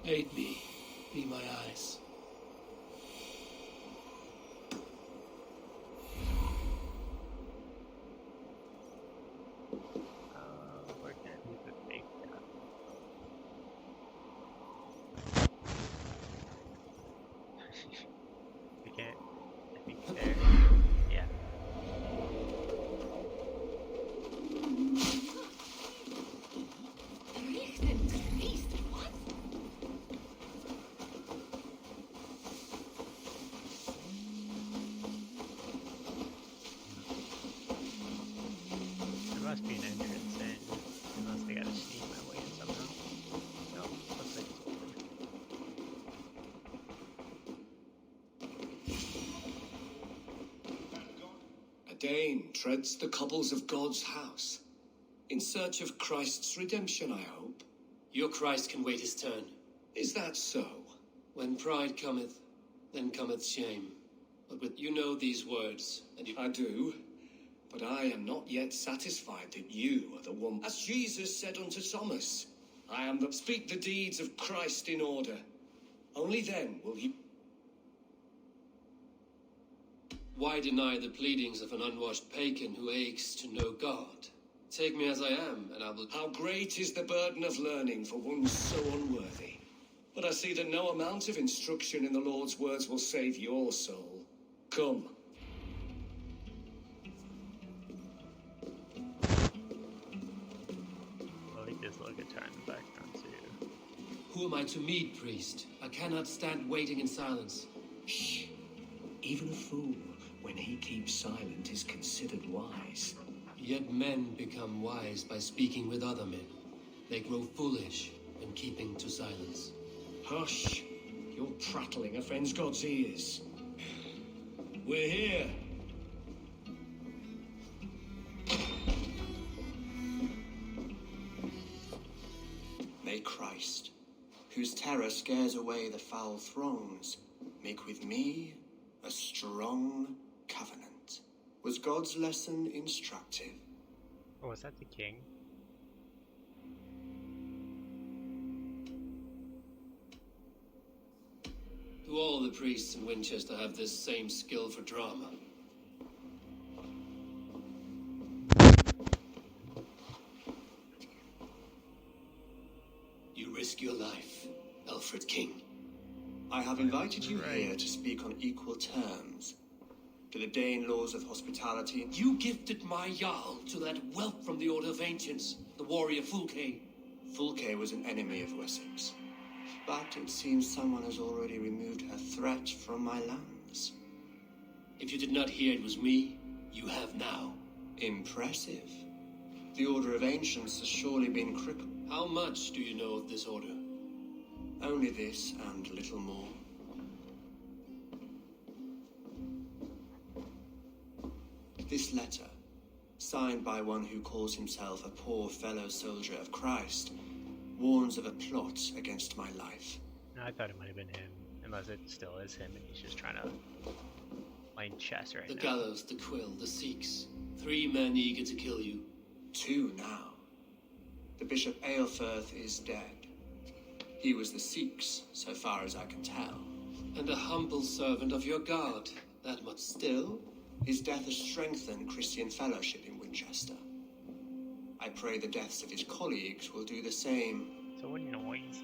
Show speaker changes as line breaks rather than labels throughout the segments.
Aid me. Be my eyes.
Where can I leave the fake cat? We can't. I think there. Yeah. There must be an entrance in, unless they gotta sneak my way in somehow. No, looks like it's open.
A Dane treads the cobbles of God's house, in search of Christ's redemption, I hope.
Your Christ can wait his turn.
Is that so?
When pride cometh, then cometh shame. But with you know these words, and you...
I do, but I am not yet satisfied that you are the one. As Jesus said unto Thomas, I am the... Speak the deeds of Christ in order. Only then will he...
Why deny the pleadings of an unwashed pagan who aches to know God? Take me as I am, and I will...
How great is the burden of learning for one so unworthy. But I see that no amount of instruction in the Lord's words will save your soul. Come.
I like this little guitar in the background too.
Who am I to meet, priest? I cannot stand waiting in silence.
Shh. Even a fool, when he keeps silent, is considered wise.
Yet men become wise by speaking with other men. They grow foolish when keeping to silence.
Hush. Your prattling offends God's ears. We're here.
May Christ, whose terror scares away the foul throngs, make with me a strong covenant. Was God's lesson instructive?
Oh, was that the king?
Do all the priests in Winchester have this same skill for drama? You risk your life, Alfred King.
I have invited you here to speak on equal terms. To the Dane laws of hospitality.
You gifted my Jarl to that whelp from the Order of Ancients, the warrior Fulke.
Fulke was an enemy of Wessex. But it seems someone has already removed her threat from my lands.
If you did not hear it was me, you have now.
Impressive. The Order of Ancients has surely been crippled.
How much do you know of this order?
Only this and little more. This letter, signed by one who calls himself a poor fellow soldier of Christ, warns of a plot against my life.
No, I thought it might have been him, unless it still is him and he's just trying to play chess right
now. The
now.
gallows, the quill, the Sikhs. 3 men eager to kill you.
2 now. The Bishop Aelfirth is dead. He was the Sikhs, so far as I can tell.
And a humble servant of your God, that much.
Still, his death has strengthened Christian fellowship in Winchester. I pray the deaths of his colleagues will do the same.
So noise.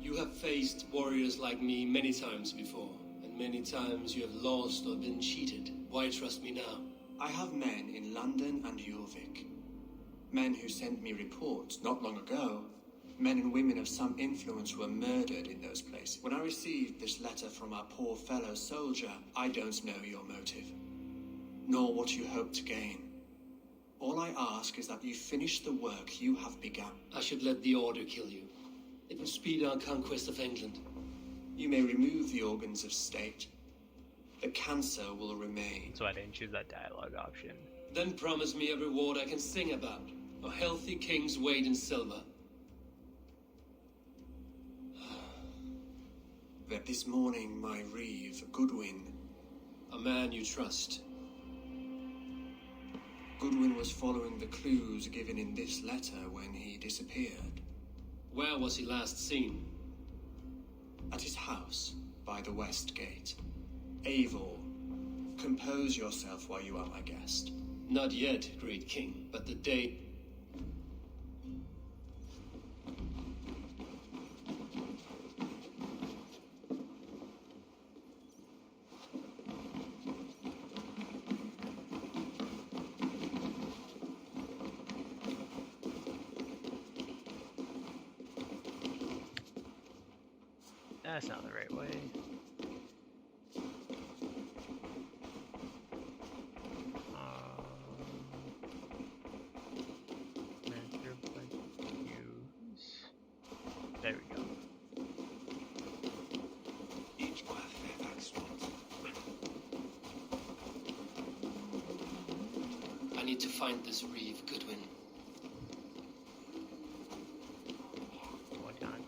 You have faced warriors like me many times before, and many times you have lost or been cheated. Why trust me now?
I have men in London and Jorvik. Men who sent me reports not long ago. Men and women of some influence were murdered in those places. When I received this letter from our poor fellow soldier, I don't know your motive, nor what you hope to gain. All I ask is that you finish the work you have begun.
I should let the Order kill you. It will speed our conquest of England.
You may remove the organs of state. The cancer will remain.
So I didn't choose that dialogue option.
Then promise me a reward I can sing about. A healthy king's weight in silver.
That this morning my reeve, Goodwin.
A man you trust.
Goodwin was following the clues given in this letter when he disappeared.
Where was he last seen?
At his house, by the west gate. Eivor, compose yourself while you are my guest.
Not yet, great king, but the day...
That's not the right way. Master like use. There we go.
Each path Fairfax wants.
I need to find this Reeve, Goodwin.
One time.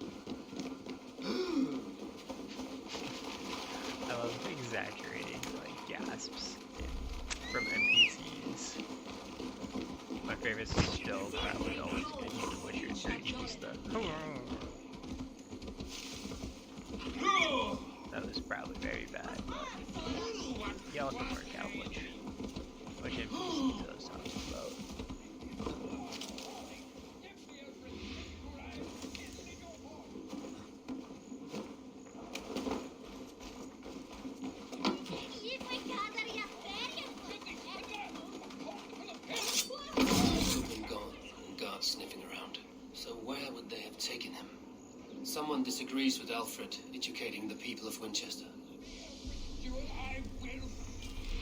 I love exaggerating like gasps from NPCs. My favorite is still probably always going to be the Witcher 3, just the that was probably very bad, but y'all can work out which NPCs I was talking about.
Goodwin gone, and guards sniffing around. So where would they have taken him? Someone disagrees with Alfred educating the people of Winchester.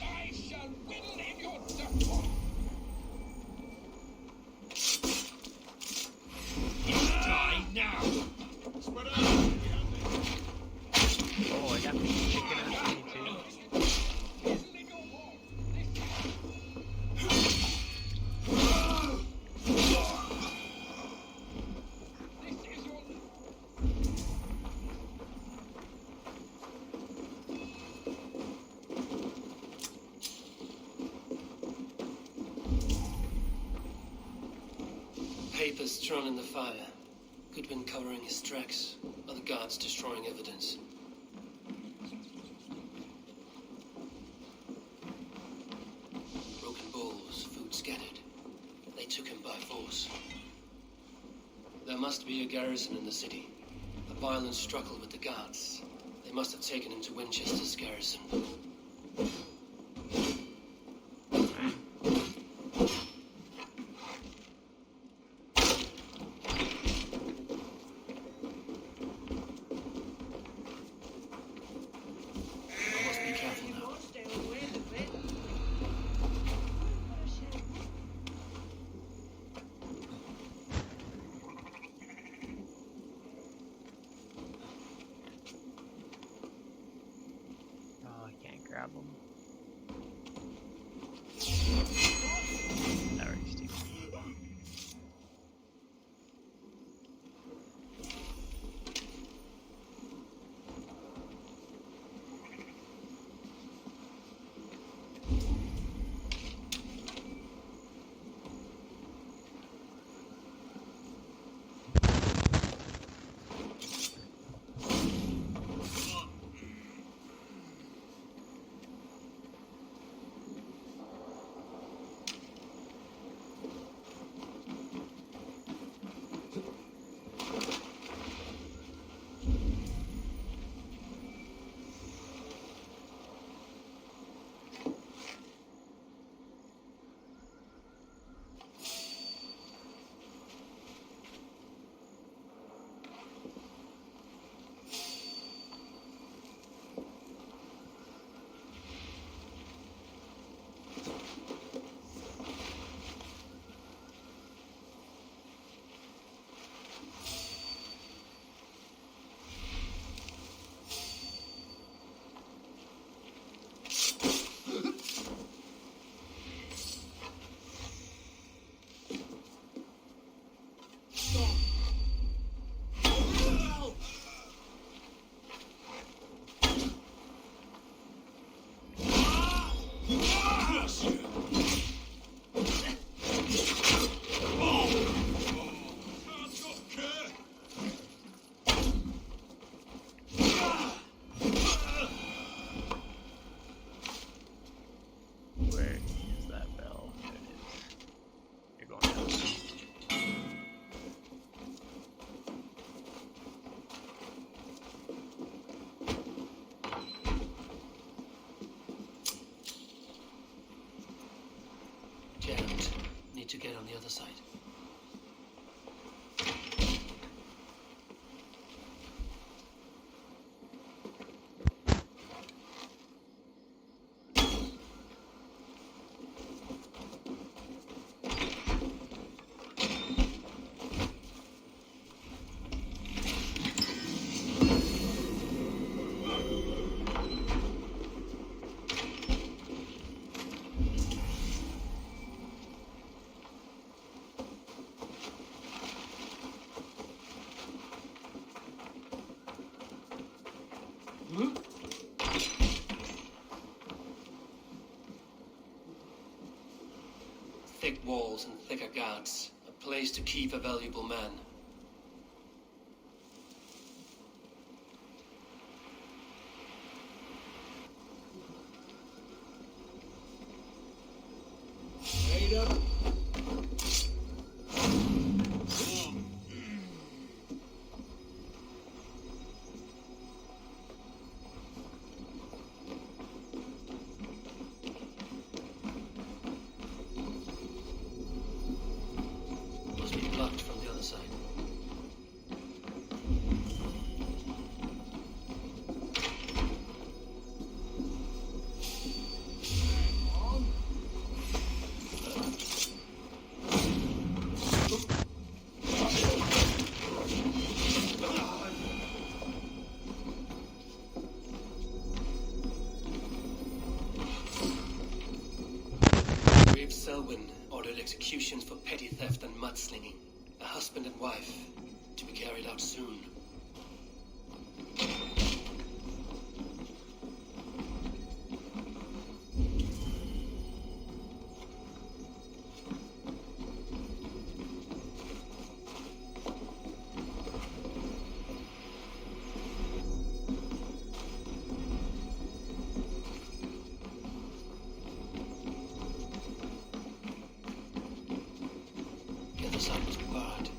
I shall whittle in your death. Die now!
Oh, I got the chicken on me too.
Papers thrown in the fire. Goodwin covering his tracks. Other guards destroying evidence. Broken bowls, food scattered. They took him by force. There must be a garrison in the city. A violent struggle with the guards. They must have taken him to Winchester's garrison. I must be careful now.
Oh, I can't grab them. That works too.
thick walls and thicker guards. A place to keep a valuable man.
Made up.
Must be blocked from the other side. Brave Selwyn ordered executions for petty theft and mudslinging. A husband and wife, to be carried out soon. The other side must be barred.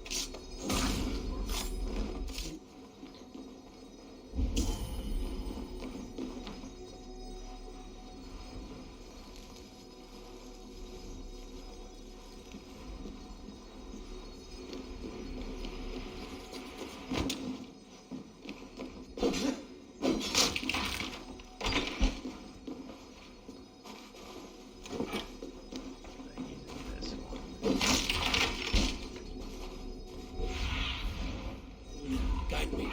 This one.
Guide me.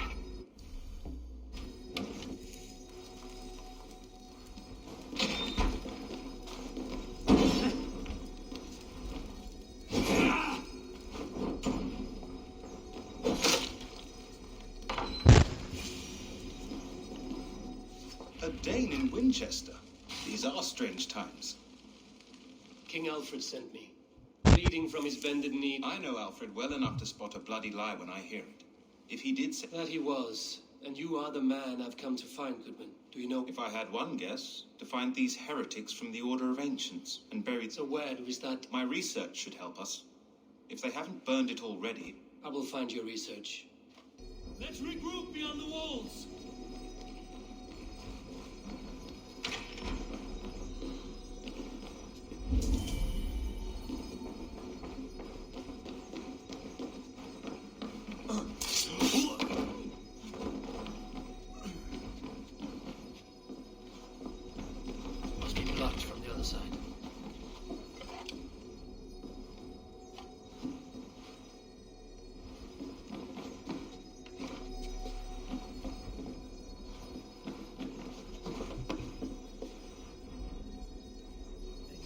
A Dane in Winchester. These are strange times.
King Alfred sent me, bleeding from his bended knee.
I know Alfred well enough to spot a bloody lie when I hear it. If he did say...
That he was, and you are the man I've come to find, Goodman. Do you know?
If I had one guess, to find these heretics from the Order of Ancients and buried...
So where is that?
My research should help us. If they haven't burned it already...
I will find your research.
Let's regroup beyond the walls.
Must be blocked from the other side.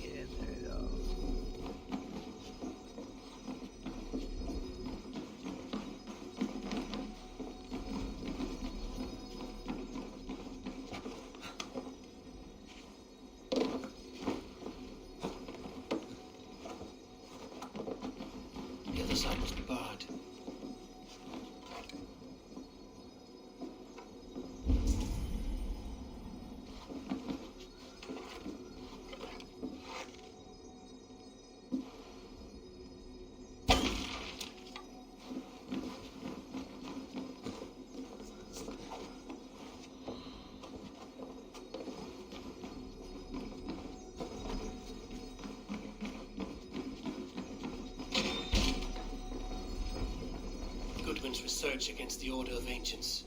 Get in there though.
The other side must be barred. Goodwin's research against the Order of Ancients.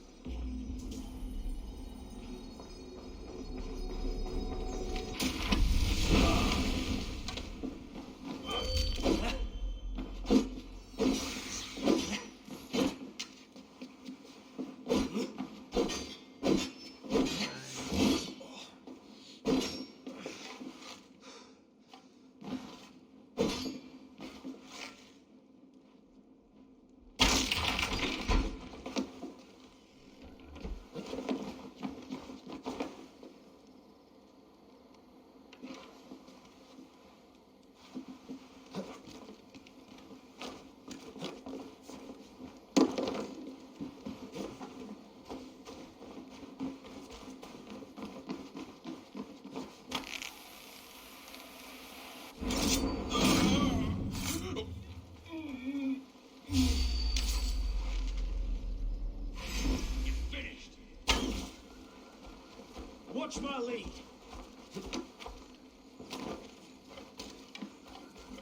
Watch my lead.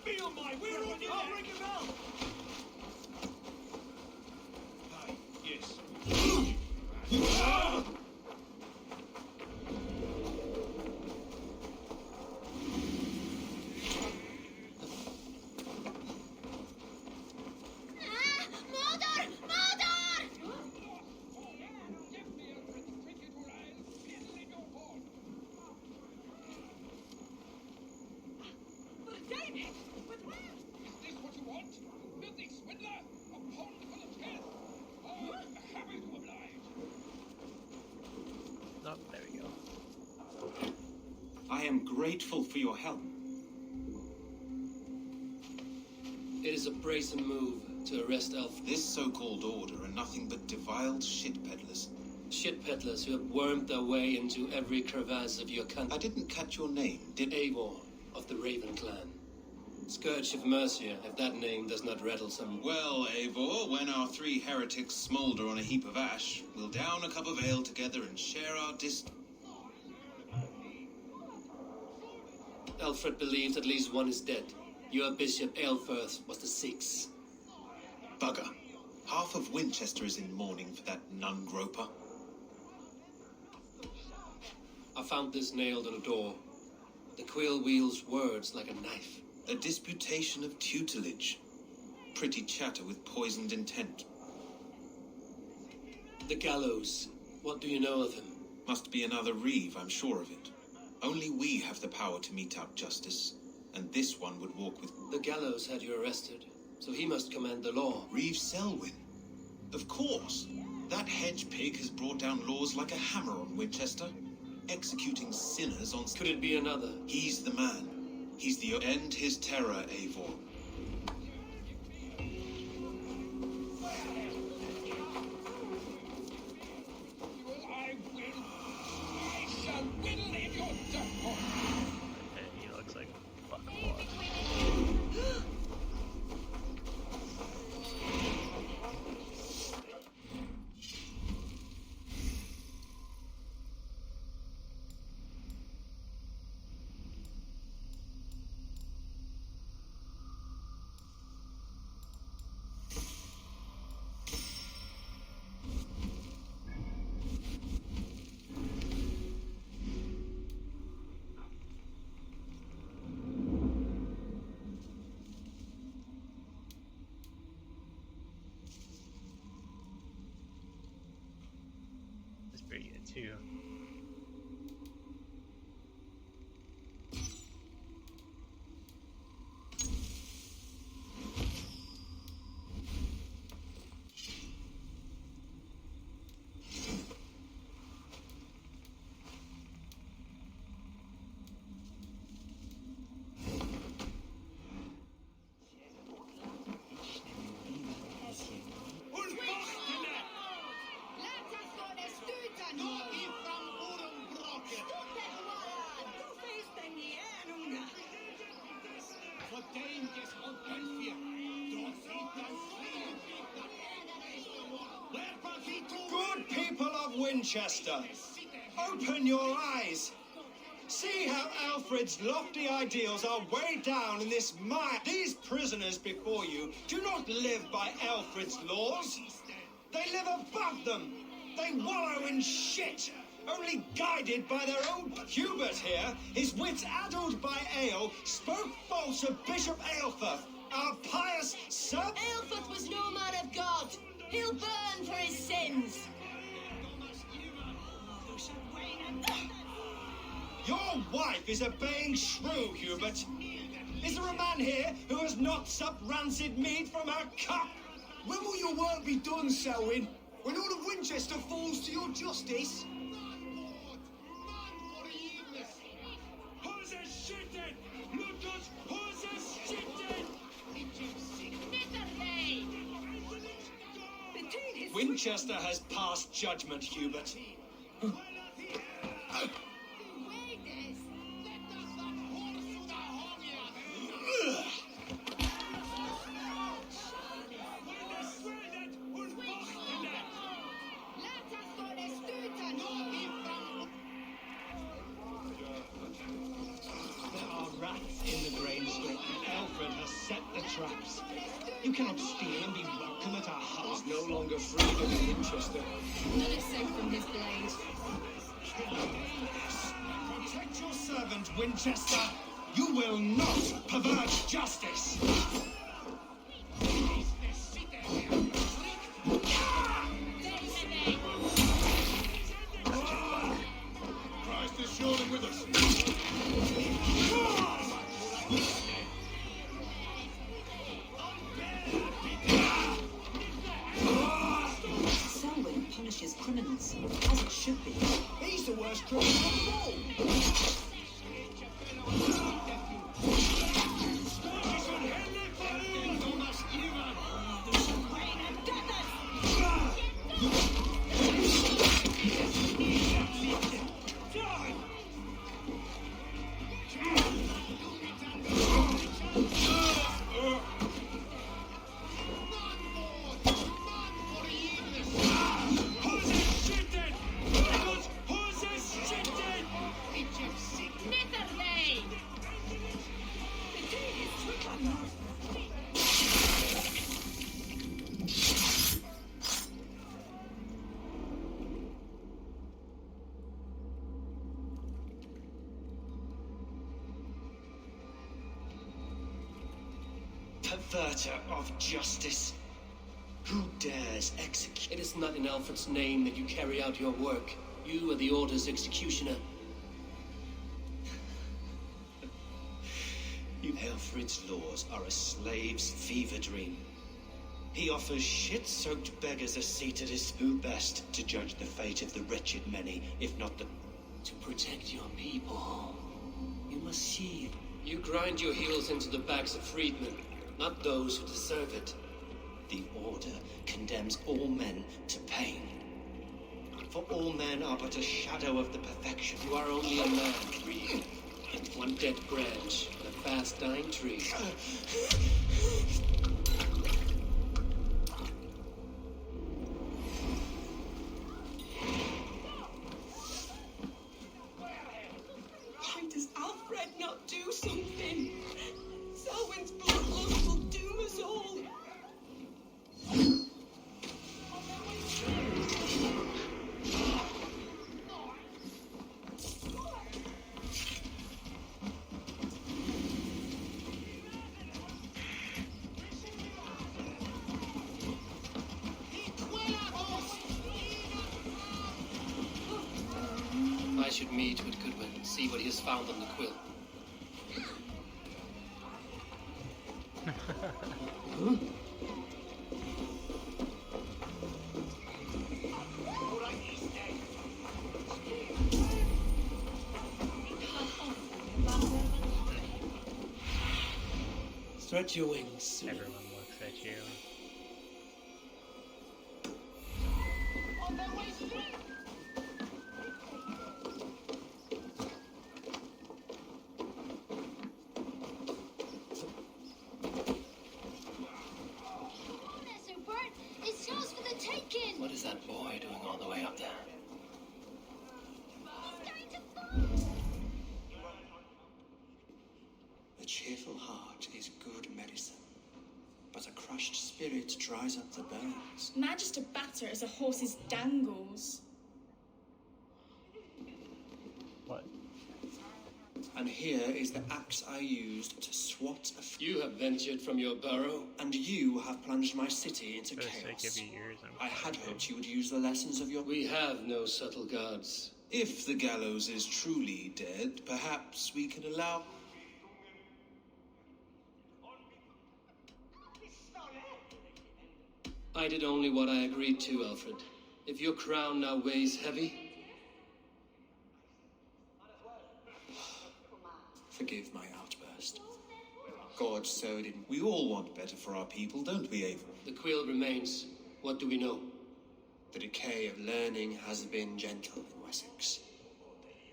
Feel my we're on you. I'll ring the bell. Aye, yes.
Oh, there we go.
I am grateful for your help.
It is a brazen move to arrest Elf.
This so-called order are nothing but deviled shit peddlers.
Shit peddlers who have wormed their way into every crevasse of your country.
I didn't catch your name, did I?
Eivor of the Raven Clan. Scourge of Mercia, if that name does not rattle some...
Well, Eivor, when our three heretics smoulder on a heap of ash, we'll down a cup of ale together and share our
Alfred believes at least one is dead. Your Bishop Aelfirth was the sixth.
Bugger. Half of Winchester is in mourning for that nun-groper.
I found this nailed on a door. The quill wields words like a knife.
A disputation of tutelage. Pretty chatter with poisoned intent.
The gallows. What do you know of him?
Must be another Reeve, I'm sure of it. Only we have the power to mete out justice, and this one would walk with...
The gallows had you arrested, so he must command the law.
Reeve Selwyn. Of course. That hedge pig has brought down laws like a hammer on Winchester, executing sinners on...
Could it be another?
He's the man. He's the... End his terror, Eivor.
He looks like a fuckwad. That's pretty good too.
Good people of Winchester, open your eyes. See how Alfred's lofty ideals are weighed down in this mire. These prisoners before you do not live by Alfred's laws. They live above them. They wallow in shit, only guided by their own... Hubert here, his wits addled by ale, spoke false of Bishop Aelfirth, our pious son...
Aelfirth was no man of God. He'll burn for his sins.
Your wife is a baying shrew, Hubert. Is there a man here who has not supped rancid mead from her cup? When will your work be done, Selwyn? When all of Winchester falls to your justice? Winchester has passed judgment, Hubert. You cannot steal and be welcome at our house. No longer freedom in Winchester.
None escape from his blade.
Protect your servant, Winchester. You will not pervert justice. Christ is surely with us.
Selwyn punishes criminals, as it should be.
He's the worst criminal of all. Perverter of justice. Who dares execute?
It is not in Alfred's name that you carry out your work. You are the Order's executioner.
Alfred's laws are a slave's fever dream. He offers shit-soaked beggars a seat at his who best to judge the fate of the wretched many, if not the...
To protect your people, you must see. You grind your heels into the backs of freedmen, not those who deserve it.
The Order condemns all men to pain. For all men are but a shadow of the perfection.
You are only a man, one dead branch on a fast-dying tree.
Why does Alfred not do something? Selwyn's bloodlust will doom us all.
I should meet with Goodwin, see what he has found on the quill. Stretch your wings.
Everyone looks at you.
It's yours for the taking!
What is that boy doing all the way up there?
A cheerful heart is good medicine, but a crushed spirit dries up the bones.
Magister batter as a horse's dangles.
What?
And here is the axe I used to swat a
You have ventured from your burrow.
and you have plunged my city into
For the sake
chaos.
of your ears,
I had hoped you would use the lessons of your...
We have no subtle gods.
If the gallows is truly dead, perhaps we can allow...
I did only what I agreed to, Alfred. If your crown now weighs heavy,
Forgive my outburst. God so didn't...
We all want better for our people, don't we, Ava?
the quill remains. What do we know?
The decay of learning has been gentle in Wessex.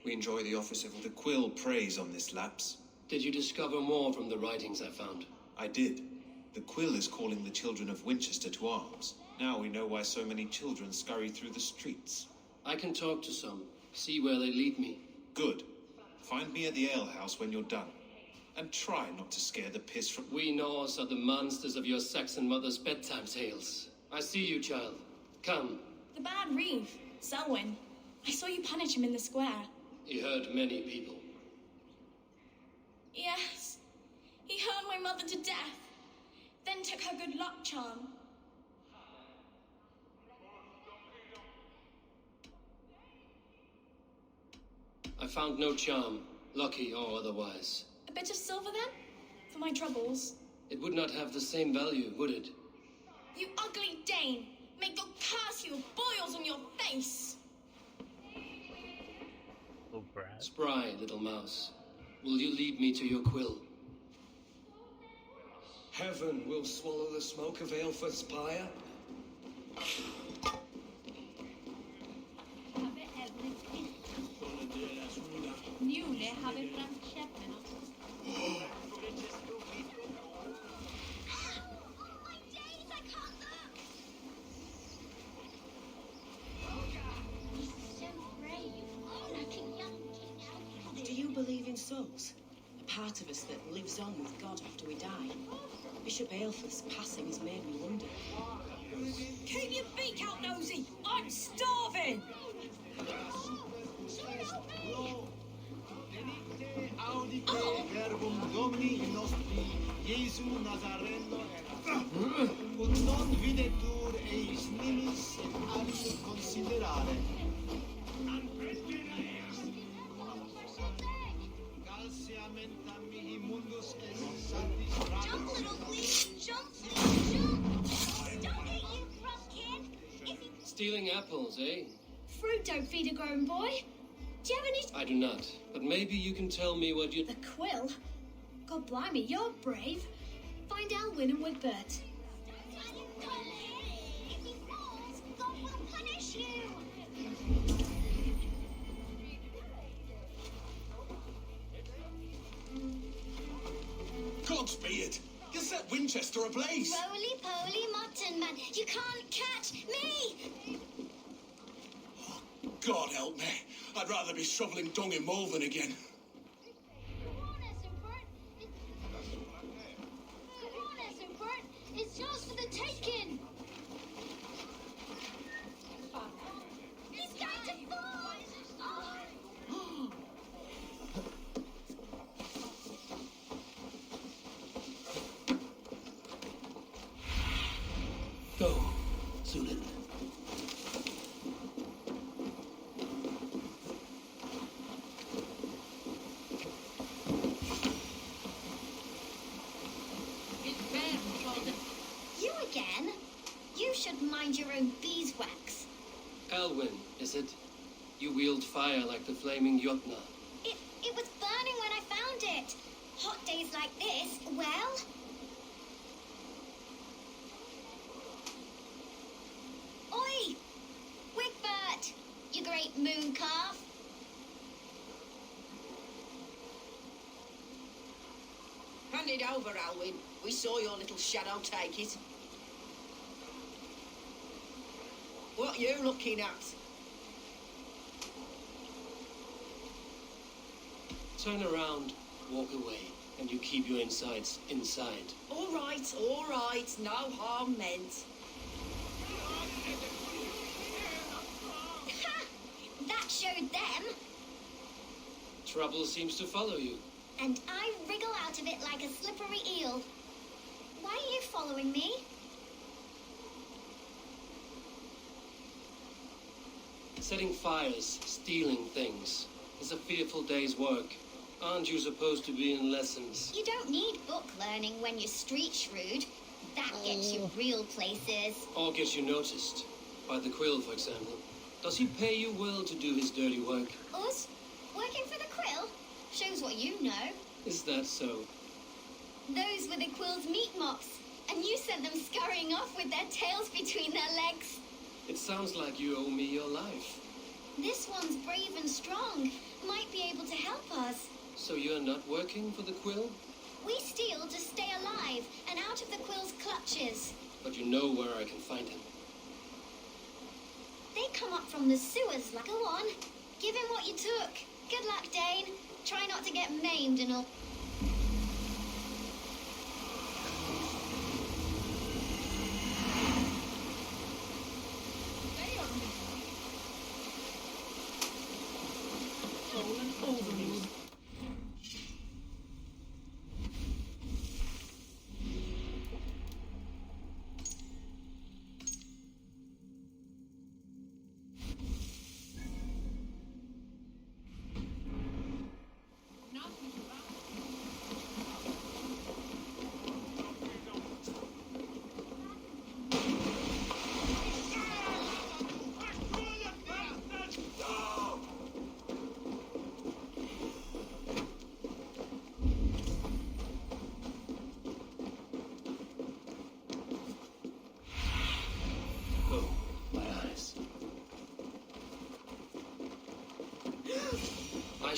We enjoy the office of...
The quill preys on this lapse.
Did you discover more from the writings I found?
I did. The quill is calling the children of Winchester to arms. Now we know why so many children scurry through the streets.
I can talk to some, see where they lead me.
Good. Find me at the alehouse when you're done. And try not to scare the piss from...
We Norse are the monsters of your Saxon mother's bedtime tales. I see you, child. Come.
The bad Reeve, Selwyn. I saw you punish him in the square.
He hurt many people.
Yes. He hurt my mother to death. Then took her good luck charm.
I found no charm, lucky or otherwise.
A bit of silver then? For my troubles.
It would not have the same value, would it?
You ugly Dane! May God curse you with boils on your face!
Little brat.
Spry, little mouse. Will you lead me to your quill?
Heaven will swallow the smoke of Aelfred's pyre.
Njule har vi bränt käppen också.
Do you believe in souls? A part of us that lives on with God after we die? Bishop Aelfred's passing has made me wonder.
Keep your beak out, nosy! I'm starving!
Jump, little please! Jump, please, jump! Don't get you drunk, kid!
Stealing apples, eh?
Fruit don't feed a grown boy. Do you have any...
I do not. But maybe you can tell me what you...
The quill? God blimey, you're brave. Find Alwyn and Wigbert.
If he falls, God will punish you!
Gods be it! You set Winchester ablaze!
Roly-poly mutton man, you can't catch me!
God help me. I'd rather be shoveling dung in Malvern again.
Come on, Essenford. Come on, Essenford. It's yours for the taking. He's going to fall! Oh.
Go, Zulin.
You again? You should mind your own beeswax.
Alwyn, is it? You wield fire like the flaming Jotna.
It was burning when I found it. Hot days like this, well... Oi! Wigbert! You great moon calf!
Hand it over, Alwyn. We saw your little shadow take it. What you looking at?
Turn around, walk away, and you keep your insides inside.
All right. No harm meant.
Ha! That showed them.
Trouble seems to follow you.
And I wriggle out of it like a slippery eel. Why are you following me?
Setting fires, stealing things. It's a fearful day's work. Aren't you supposed to be in lessons?
You don't need book learning when you're street shrewd. That gets you real places.
Or gets you noticed. By the quill, for example. Does he pay you well to do his dirty work?
Us? Working for the quill? Shows what you know.
Is that so?
Those were the quill's meat mops. And you sent them scurrying off with their tails between their legs.
It sounds like you owe me your life.
This one's brave and strong. Might be able to help us.
So you're not working for the quill?
We steal to stay alive and out of the quill's clutches.
But you know where I can find him.
They come up from the sewers like a one. Give him what you took. Good luck, Dane. Try not to get maimed and all.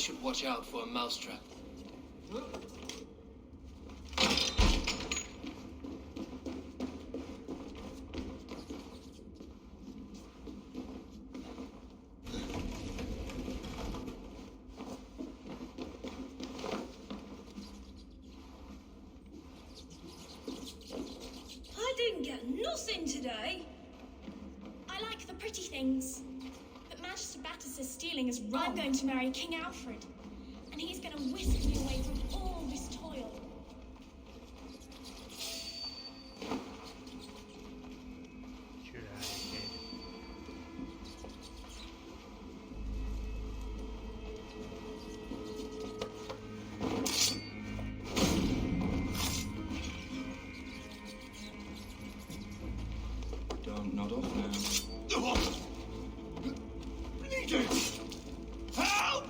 should watch out for a mousetrap.
I didn't get nothing today.
I like the pretty things. But Magister Batter says stealing is wrong. I'm going to marry King Alfred, and he's going to whisk me away from all this toil.
Should I, kid?
Don't nod off now.
Help!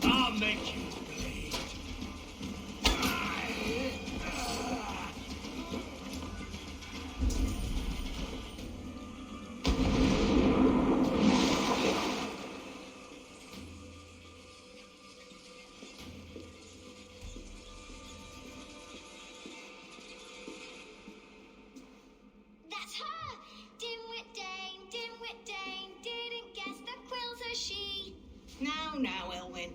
I'll make you bleed.
That's her! Dimwit Dane, didn't guess the quill's a she.
Now, Elwyn.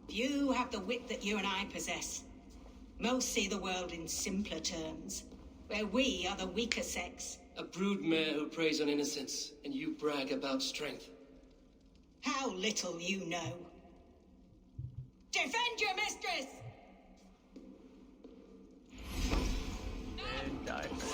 You have the wit that you and I possess. Most see the world in simpler terms, where we are the weaker sex.
A broodmare who preys on innocence, and you brag about strength.
How little you know. Defend your mistress!
And die first.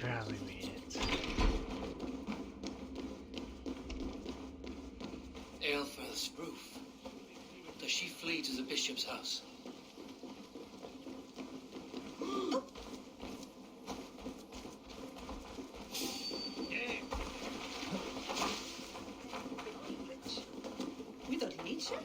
probably mean it.
Aelfreth's roof. Does she flee to the bishop's house?
We don't need you.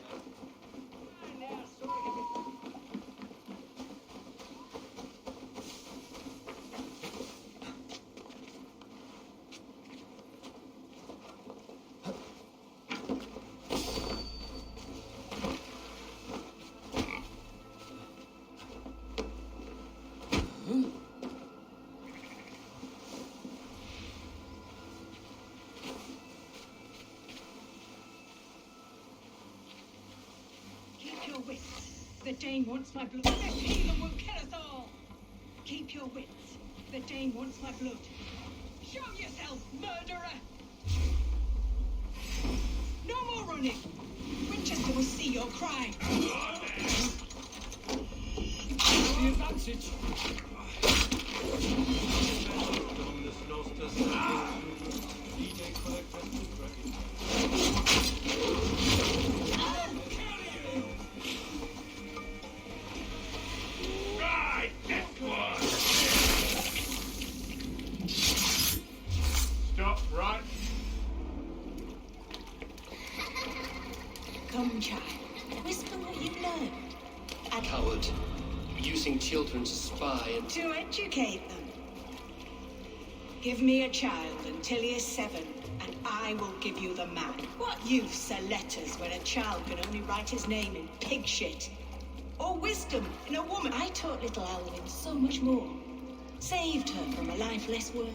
Keep your wits. The Dane wants my blood. This heathen will kill us all. Keep your wits. The Dane wants my blood. Show yourself, murderer! No more running. Winchester will see your crime.
The advantage.
Right, next one. Stop, right.
Come, child. Whisper what you've learned. And
Coward. Using children to spy and...
to educate them. Give me a child until he is 7, and I will give you the man. What use are letters when a child can only write his name in pig shit? Or wisdom in a woman? I taught little Alwyn so much more. Saved her from a life less worthy.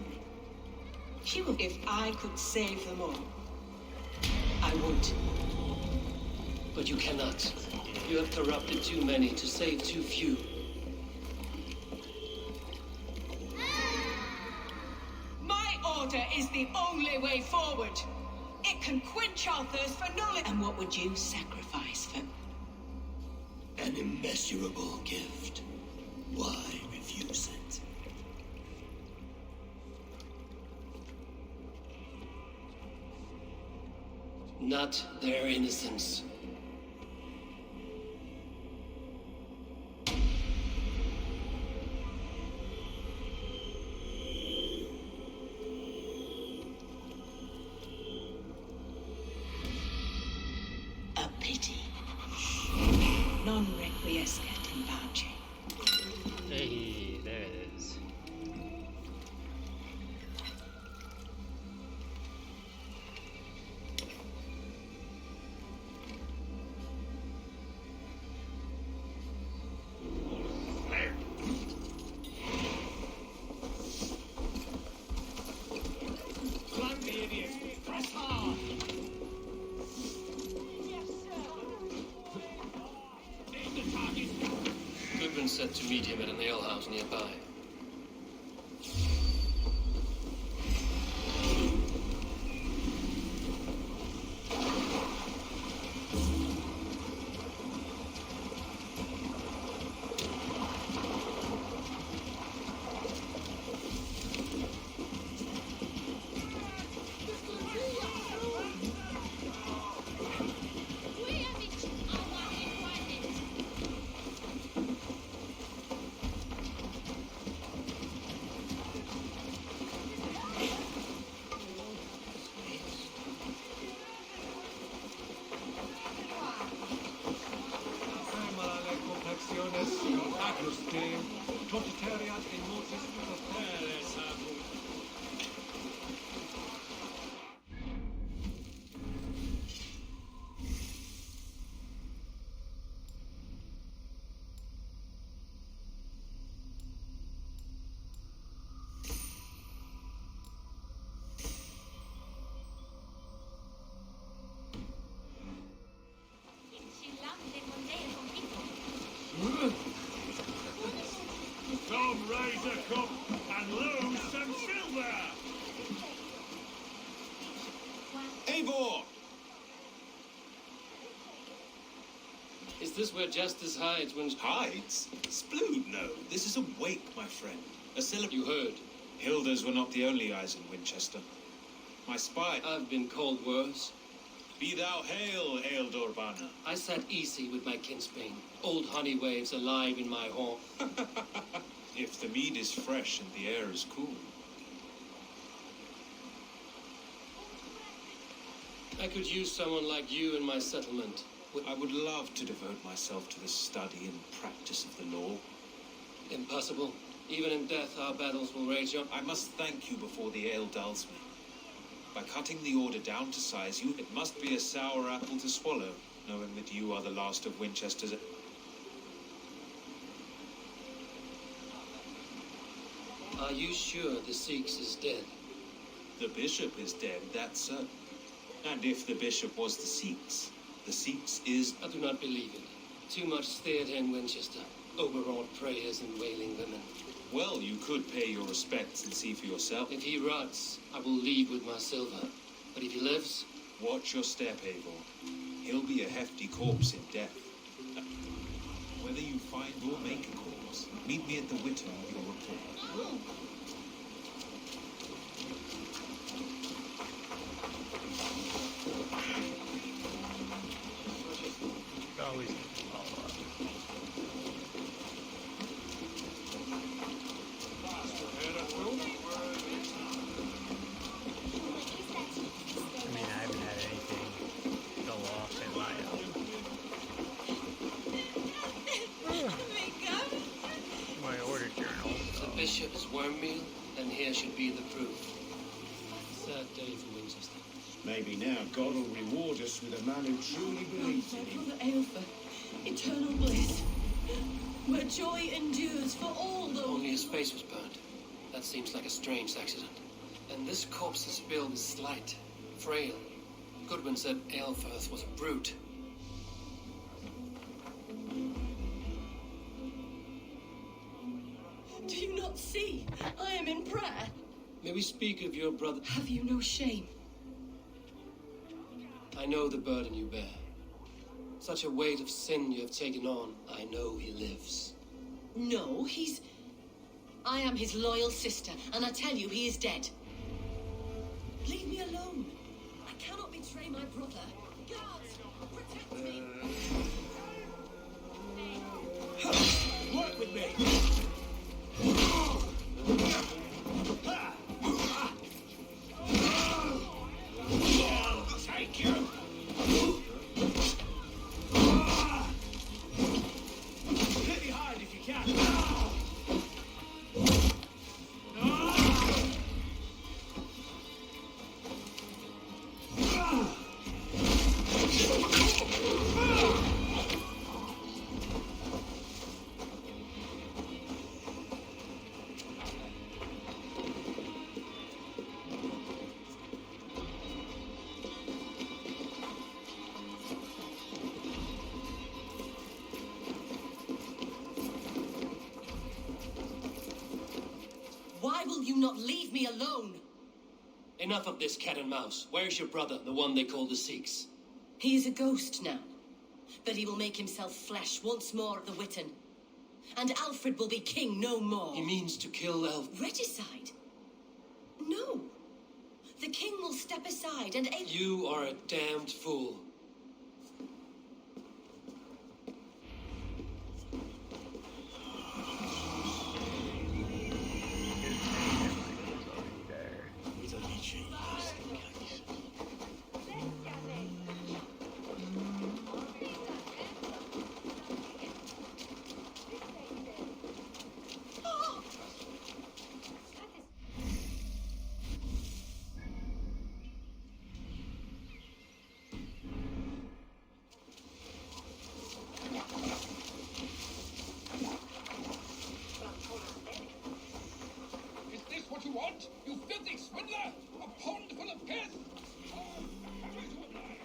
She would. If I could save them all, I would.
But you cannot. You have corrupted too many to save too few.
My order is the only way forward. It can quench our thirst for knowledge. And what would you sacrifice for?
An immeasurable gift. Why refuse it? Not their innocence.
A pity. Non requiescat in pace.
Hey, there it is.
Flank the idiot. Press hard. Aim the target.
Goodwin said to meet him at an alehouse nearby.
Some raise a cup and lose some silver.
Eivor!
Is this where justice hides when...
Hides? Splood, no. This is a wake, my friend. A celebration.
You heard.
Hilda's were not the only eyes in Winchester. My spy.
I've been called worse.
Be thou hail, Ealdor Banner.
I sat easy with my kinsbane. Old honey waves alive in my hall.
If the mead is fresh and the air is cool.
I could use someone like you in my settlement.
I would love to devote myself to the study and practice of the law.
Impossible. Even in death, our battles will rage on.
I must thank you before the ale dulls me. By cutting the order down to size, it must be a sour apple to swallow, knowing that you are the last of Winchester's.
Are you sure the Sikhs is dead?
The bishop is dead, that's certain. And if the bishop was the Sikhs is...
I do not believe it. Too much theatre in Winchester. Overwrought prayers and wailing women.
Well, you could pay your respects and see for yourself.
If he rots, I will leave with my silver. But if he lives...
Watch your step, Eivor. He'll be a hefty corpse in death. Whether you find or make a corpse, meet me at the Witten with your report.
Always need to follow up. I mean, I haven't had anything go off in my order journal.
The bishop's worm meal, and here should be the proof. Sad day for Winchester.
Maybe now God will reward us with a man who truly believes in him.
Brother Aelfir, eternal bliss, where joy endures for all those...
Only his face was burned. That seems like a strange accident. And this corpse's build is slight, frail. Goodwin said Aelfirth was a brute.
Do you not see? I am in prayer.
May we speak of your brother?
Have you no shame?
I know the burden you bear. Such a weight of sin you have taken on. I know he lives.
No, he's... I am his loyal sister, and I tell you, he is dead. Leave me alone. I cannot betray my brother. Guards, protect me.
Work with me!
Take you!
Hit me hard if you can!
Why will you not leave me alone?
Enough of this cat and mouse. Where's your brother, the one they call the Sikhs?
He is a ghost now, but he will make himself flesh once more at the Witten. And Alfred will be king no more.
He means to kill
Regicide? No. The king will step aside and...
You are a damned fool.
Is this what you want? You filthy swindler! A pond full of pith! Oh, how is you alive?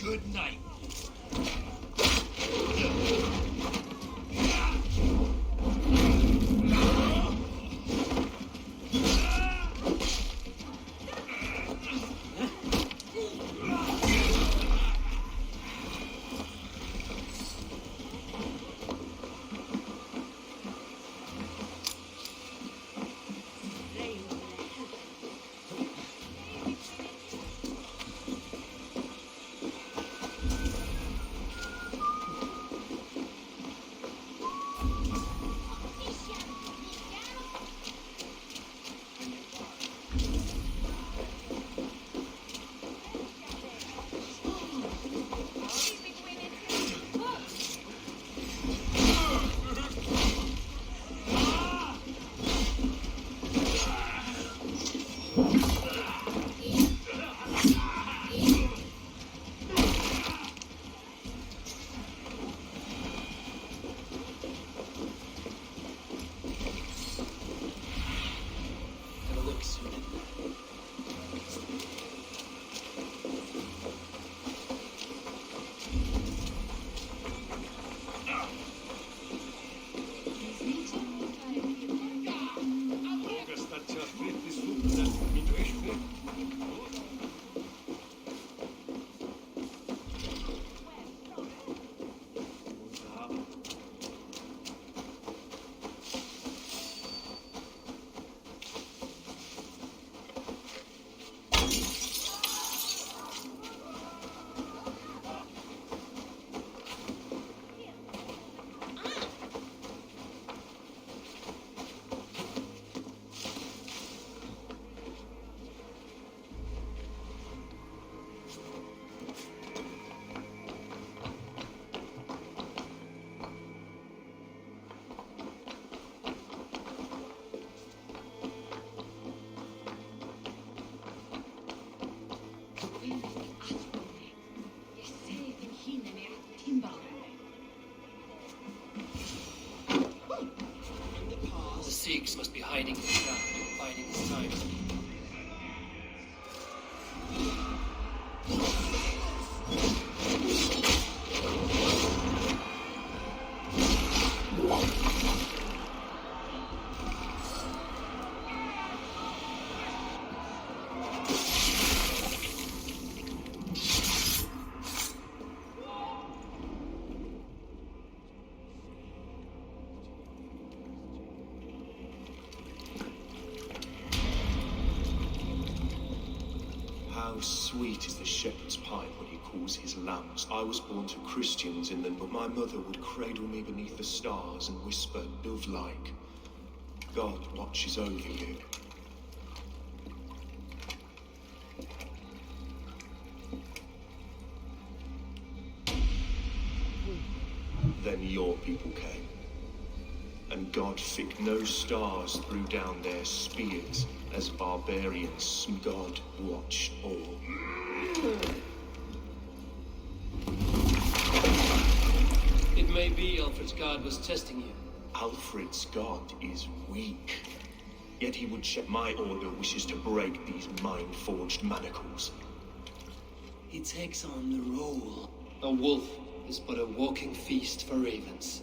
Good night.
The Sikhs must be hiding in the crowd, biding his time.
How sweet is the shepherd's pipe when he calls his lambs. I was born to Christians in the north. My mother would cradle me beneath the stars and whisper, dove-like, God watches over you. Then your people came, and God fick no stars threw down their spears as barbarians. God watched all.
may be Alfred's god was testing you.
Alfred's god is weak. Yet he would check my order wishes to break these mind-forged manacles.
He takes on the role. A wolf is but a walking feast for ravens.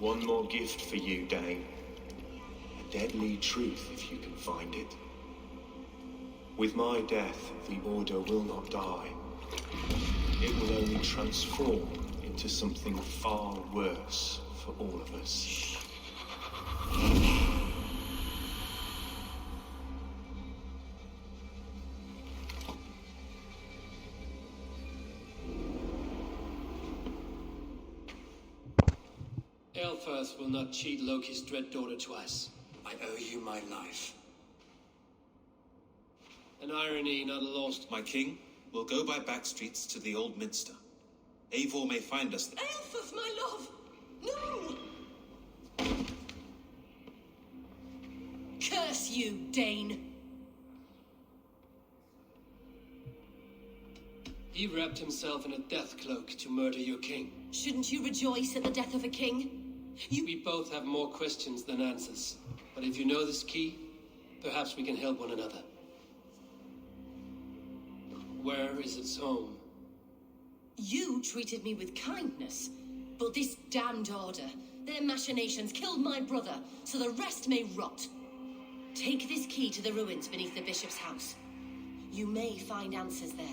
One more gift for you, Dane. A deadly truth, if you can find it. With my death, the Order will not die. It will only transform into something far worse for all of us.
Elfirth will not cheat Loki's dread daughter twice.
I owe you my life.
An irony not lost.
My king, we'll go by back streets to the Old Minster. Eivor may find us there.
Aelfirth, my love! No! Curse you, Dane!
He wrapped himself in a death cloak to murder your king.
Shouldn't you rejoice at the death of a king?
We both have more questions than answers. But if you know this key, perhaps we can help one another. Where is its home?
You treated me with kindness, but this damned Order, their machinations killed my brother, so the rest may rot. Take this key to the ruins beneath the bishop's house. You may find answers there.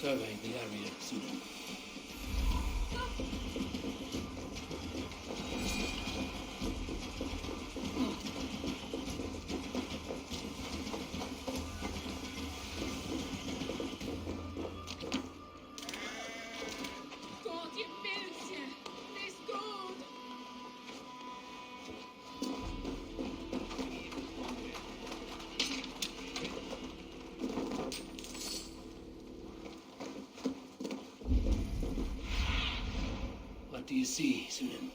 Survey the area soon.
God, je milsje! This God!
What do you see, Sunan?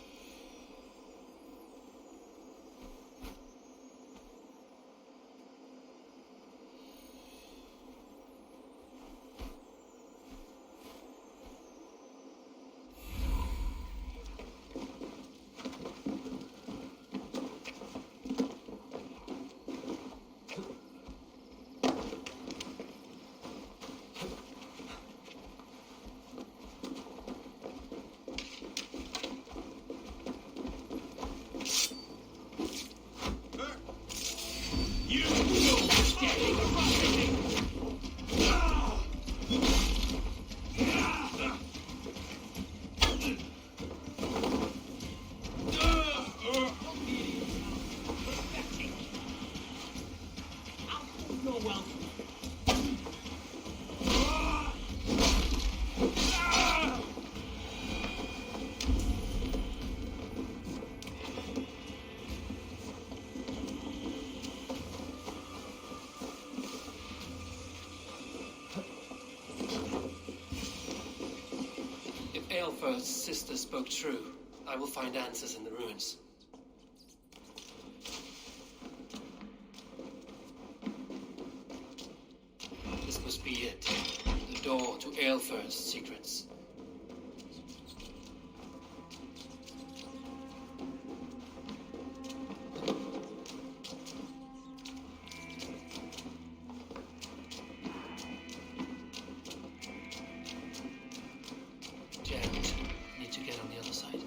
If Aelfir's sister spoke true, I will find answers in the ruins. This must be it. The door to Aelfir's secrets. Jammed. Need to get on the other side.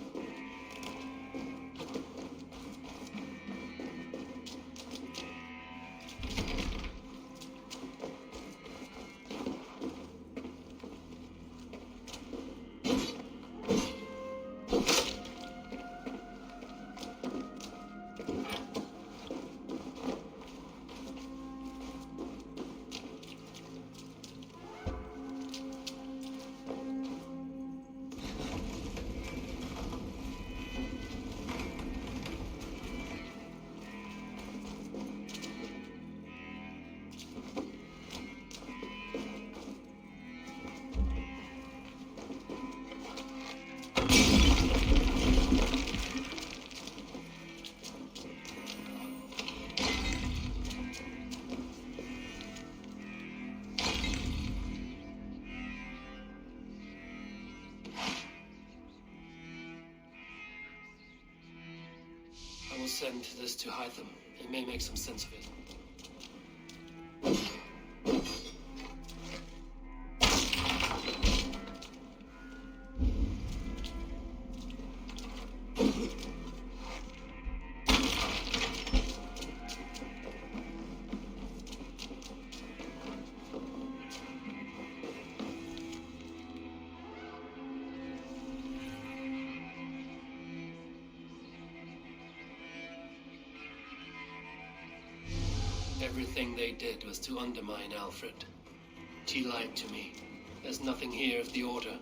I will send this to Hytham. He may make some sense of it. Everything they did was to undermine Alfred. She lied to me. There's nothing here of the Order.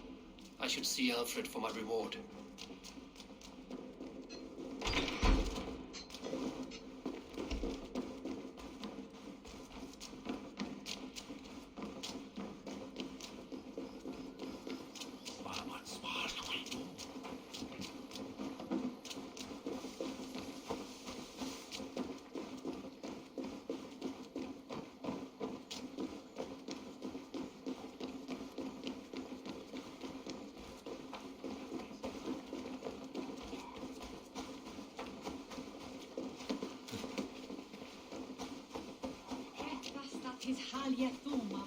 I should see Alfred for my reward.
His Halia Thuma.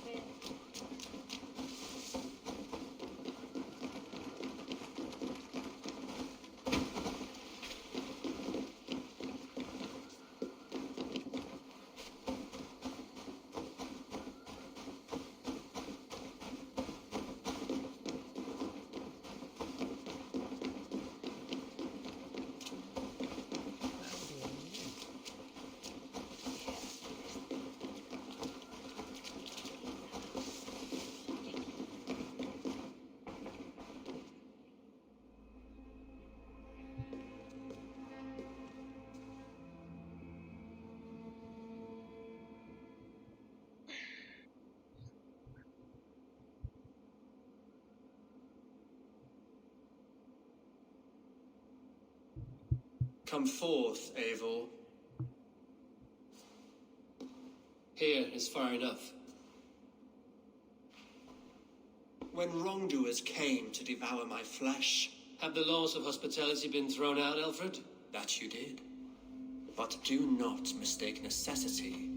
Come forth, Eivor.
Here is far enough.
When wrongdoers came to devour my flesh,
Have the laws of hospitality been thrown out, Alfred?
that you did. But do not mistake necessity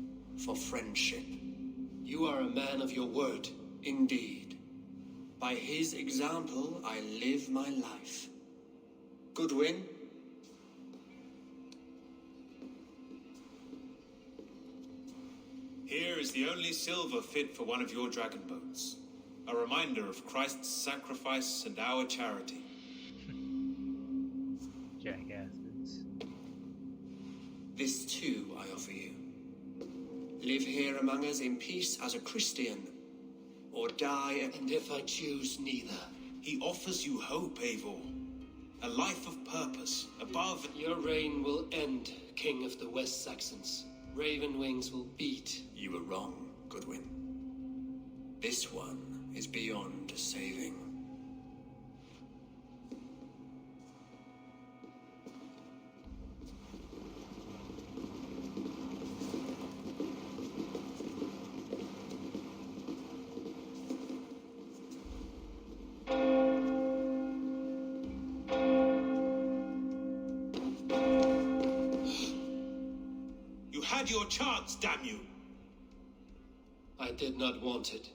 for friendship.
You are a man of your word.
Indeed. By his example, I live my life. Goodwin?
Here is the only silver fit for one of your dragon boats. A reminder of Christ's sacrifice and our charity.
Jackasses.
This too I offer you. Live here among us in peace as a Christian, or die a...
And if I choose neither?
He offers you hope, Eivor. A life of purpose, above...
Your reign will end, King of the West Saxons. Raven wings will beat.
You were wrong, Goodwin. This one is beyond saving.
You had your chance, damn you!
I did not want it.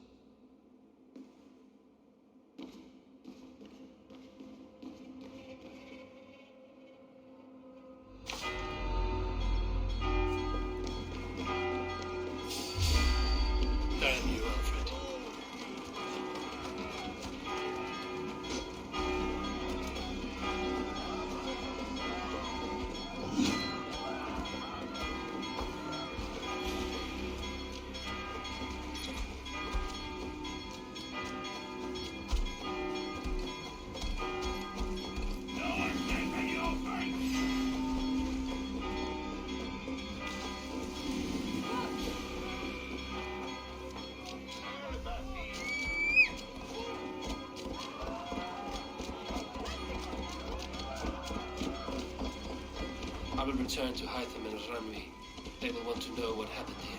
Damn you, Alfred. I will return to Hytham and Ranvi. They will want to know what happened here.